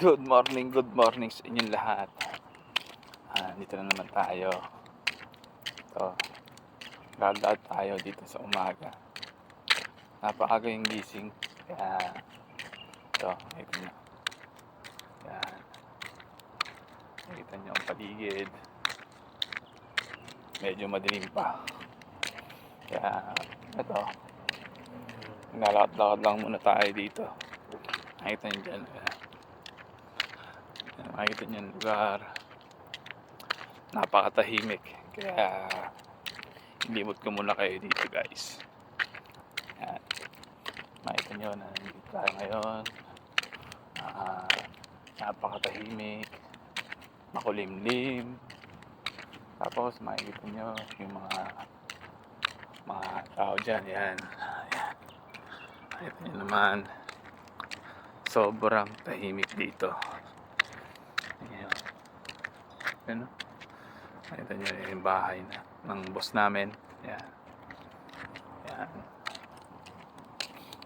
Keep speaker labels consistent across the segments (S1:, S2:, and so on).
S1: Good morning sa inyong lahat. Dito na naman tayo. Ito, lalakad tayo dito sa umaga. Napaaga yung gising. Kaya, ito, ito na. Yan. Nakita niyo ang paligid. Medyo madilim pa. Kaya, ito. Nalakad-lakad lang muna tayo dito. Nakita niyo dyan. Makikita niyo yung lugar. Napakatahimik. Kaya ilibot ko muna kayo dito, guys. Yan. Makikita niyo na nandito tayo ngayon. Napakatahimik. Makulimlim. Tapos makikita niyo yung mga tao dyan. Yan. Yan. Makikita niyo naman. Sobrang tahimik dito. Ayan. Ano? Nakita nyo yung bahay ng boss namin. Ayan. Ayan.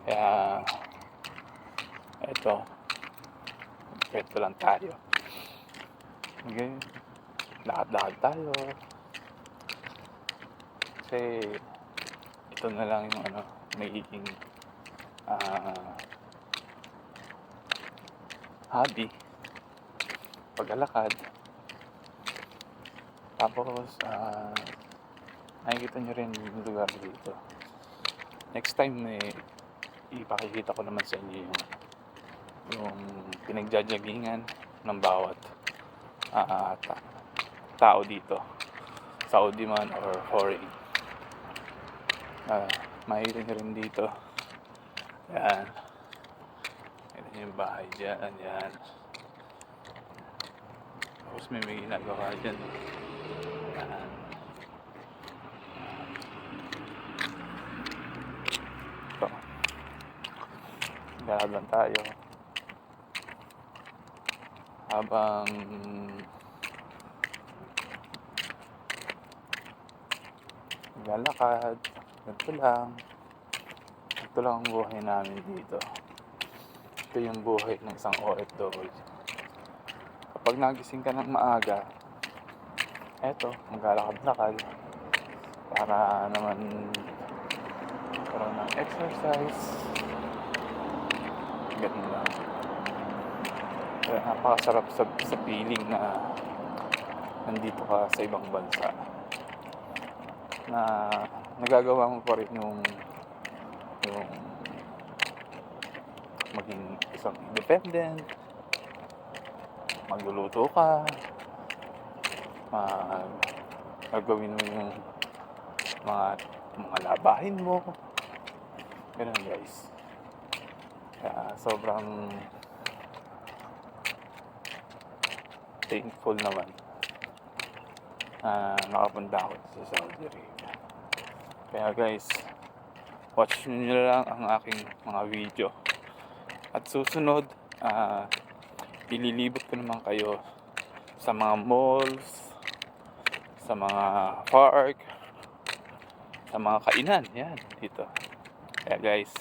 S1: Kaya eto, kwento lang tayo. Okay. Lakad-lakad tayo. Kasi ito na lang yung magiging hobby, paglalakad. Tapos nakikita nyo rin yung lugar dito. Next time ipakikita ko naman sa inyo yung pinagjajagingan ng bawat tao dito, Saudi man or foreign. Makikita nyo rin dito. Yan. Ito yung bahay dyan. Yan. Tapos may ginagawa dyan. Yan. Ito. Galad lang tayo. Habang naglalakad. Ganito lang. Ito lang ang buhay namin dito. Ito yung buhay ng isang OFW. Kapag nagising ka ng maaga, eto, maglalakad-lakad para naman magkaroon ng exercise. Ganun lang. Kaya napakasarap sa feeling na nandito ka sa ibang bansa, na nagagawa mo pa rin yung maging isang independent, magluluto ka, gagawin mo yung mga labahin mo. Ganun, guys. Kaya sobrang thankful naman na nakapunta ako sa Saudi Arabia. Kaya, guys, watch nyo lang ang aking mga video. At susunod, ililibot ko naman kayo sa mga malls, sa mga park, sa mga kainan. Yan, dito. Kaya, guys,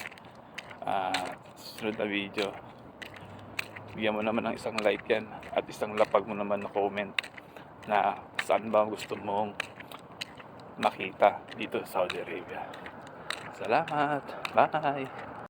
S1: susunod na video, bigyan mo naman ng isang like yan at isang lapag mo naman na comment na saan ba gusto mong makita dito sa Saudi Arabia. Salamat. Bye.